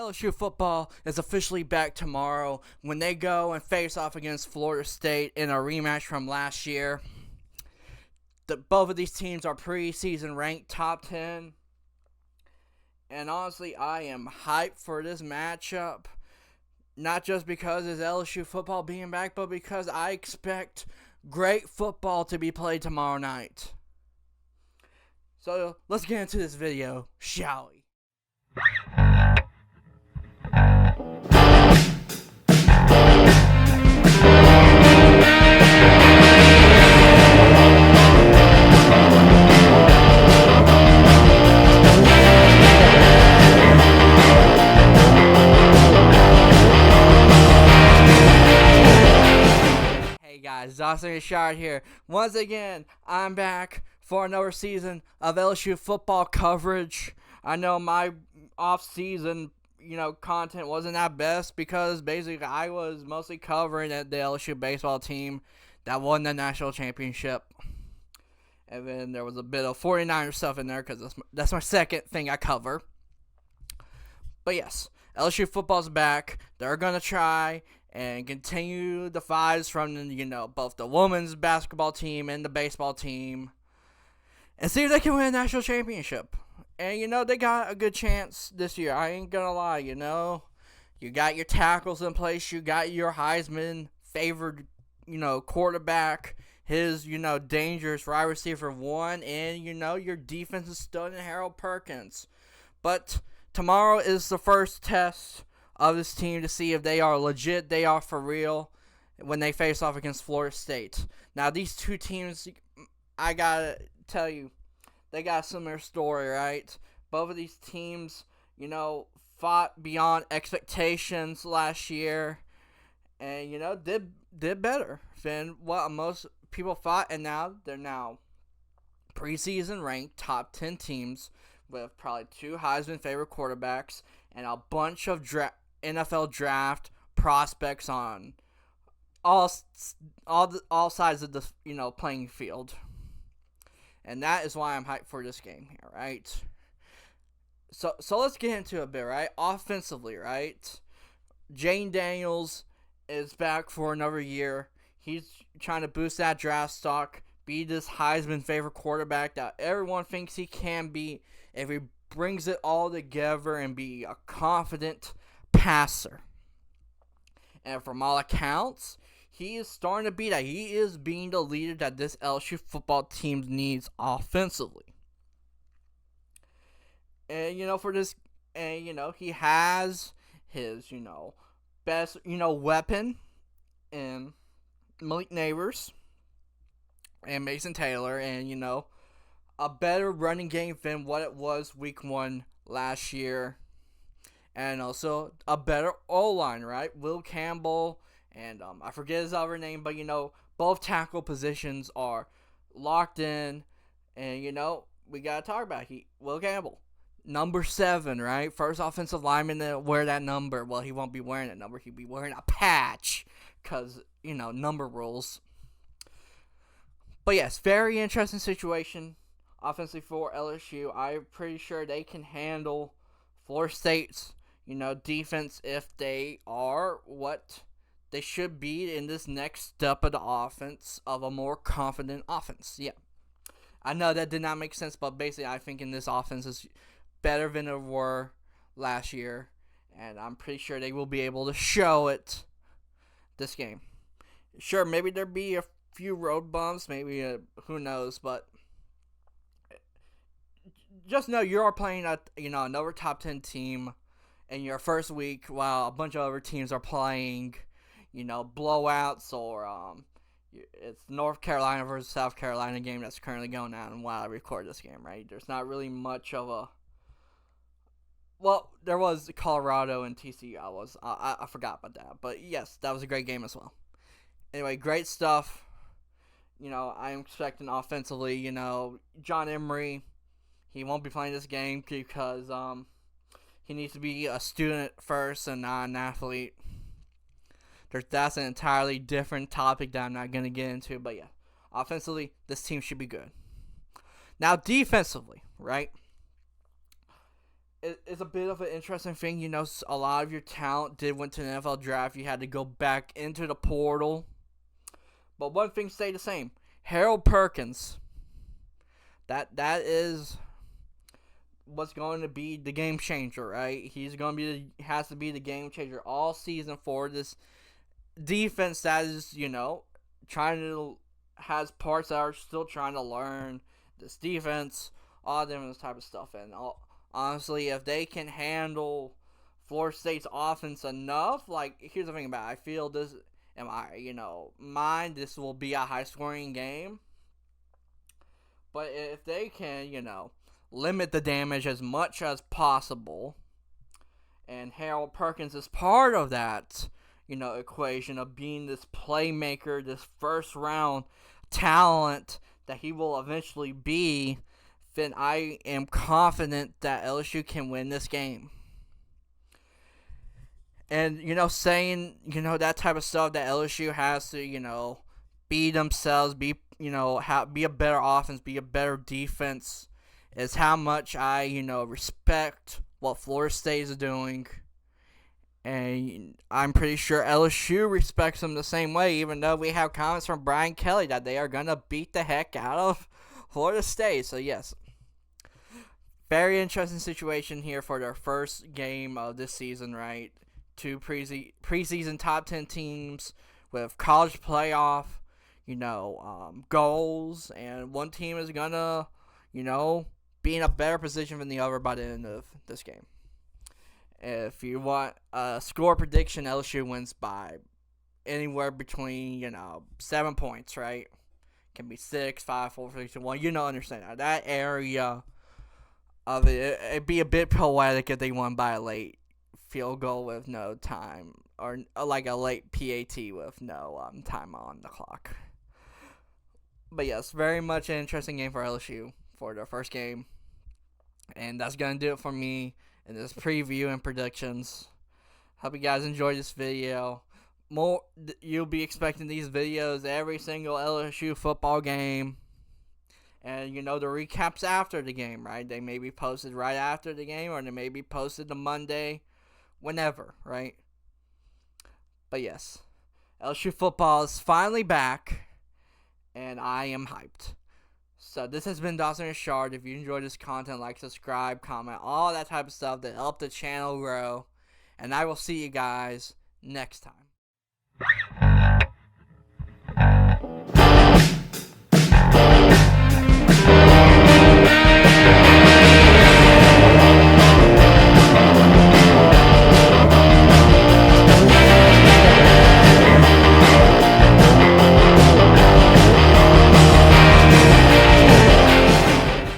LSU football is officially back tomorrow when they go and face off against Florida State in a rematch from last year. Both of these teams are preseason ranked top 10. And honestly, I am hyped for this matchup. Not just because it's LSU football being back, but because I expect great football to be played tomorrow night. So let's get into this video, shall we? Hey guys, Dawson Shard here. Once again, I'm back for another season of LSU football coverage. I know my off-season, content wasn't that best because basically I was mostly covering the LSU baseball team that won the national championship. And then there was a bit of 49er stuff in there because that's my second thing I cover. But yes, LSU football's back. They're going to try and continue the fights from, both the women's basketball team and the baseball team and see if they can win a national championship. And, they got a good chance this year. I ain't gonna lie, You got your tackles in place. You got your Heisman favored, quarterback. His, dangerous wide receiver one. And, your defense is stud in Harold Perkins. But tomorrow is the first test of this team to see if they are legit, they are for real when they face off against Florida State. Now, these two teams, I gotta tell you, they got a similar story, right? Both of these teams, fought beyond expectations last year and, did better than what most people thought. And now they're preseason ranked top 10 teams with probably two Heisman favorite quarterbacks and a bunch of NFL draft prospects on all sides of the playing field. And that is why I'm hyped for this game here, right? So let's get into it a bit, right? Offensively, right? Jane Daniels is back for another year. He's trying to boost that draft stock, be this Heisman favorite quarterback that everyone thinks he can be if he brings it all together and be a confident passer. And from all accounts, he is starting to be that. He is being the leader that this LSU football team needs offensively. And, for this, and, he has his, best, weapon in Malik Neighbors and Mason Taylor and, a better running game than what it was week 1 last year. And also a better O-line, right? Will Campbell and I forget his other name, but, both tackle positions are locked in. And, we got to talk about Will Campbell. Number 7, right? First offensive lineman to wear that number. Well, he won't be wearing that number. He'll be wearing a patch because, number rules. But, yes, very interesting situation offensively for LSU. I'm pretty sure they can handle Florida State's, defense if they are what they should be in this next step of the offense of a more confident offense. Yeah. I know that did not make sense, but basically I think in this offense is better than it were last year, and I'm pretty sure they will be able to show it this game. Sure, maybe there'll be a few road bumps, maybe who knows, but just know you are playing another top 10 team in your first week while a bunch of other teams are playing, blowouts or it's North Carolina versus South Carolina game that's currently going on while I record this game, right? There's not really much of a... Well, there was Colorado and TCU. I forgot about that. But yes, that was a great game as well. Anyway, great stuff. I'm expecting offensively, John Emery, he won't be playing this game because he needs to be a student first and not an athlete. That's an entirely different topic that I'm not going to get into. But yeah, offensively, this team should be good. Now, defensively, right? it's a bit of an interesting thing. You know, a lot of your talent did went to the NFL draft. You had to go back into the portal. But one thing stayed the same. Harold Perkins. That is what's going to be the game changer, right? He's going to has to be the game changer all season for this defense that is, has parts that are still trying to learn this defense, all different type of stuff. And honestly, if they can handle Florida State's offense enough, here's the thing about it. I feel this, this will be a high-scoring game. But if they can, limit the damage as much as possible, and Harold Perkins is part of that, equation of being this playmaker, this first-round talent that he will eventually be, then I am confident that LSU can win this game. And, saying, that type of stuff that LSU has to, be themselves, be a better offense, be a better defense, is how much I, respect what Florida State is doing. And I'm pretty sure LSU respects them the same way, even though we have comments from Brian Kelly that they are going to beat the heck out of Florida State. So, yes, very interesting situation here for their first game of this season, right? Two preseason top 10 teams with college playoff, goals, and one team is going to, be in a better position than the other by the end of this game. If you want a score prediction, LSU wins by anywhere between, 7 points, right? Can be 6, 5, 4, 3, 2, 1. Understand that area of it. It'd be a bit poetic if they won by a late field goal with no time, or like a late PAT with no time on the clock. But yes, very much an interesting game for LSU for their first game. And that's going to do it for me in this preview and predictions. Hope you guys enjoyed this video. You'll be expecting these videos every single LSU football game. And, the recaps after the game, right? They may be posted right after the game, or they may be posted the Monday, whenever, right? But yes, LSU football is finally back, and I am hyped. So this has been Dawson Richard. If you enjoyed this content, like, subscribe, comment, all that type of stuff that help the channel grow. And I will see you guys next time.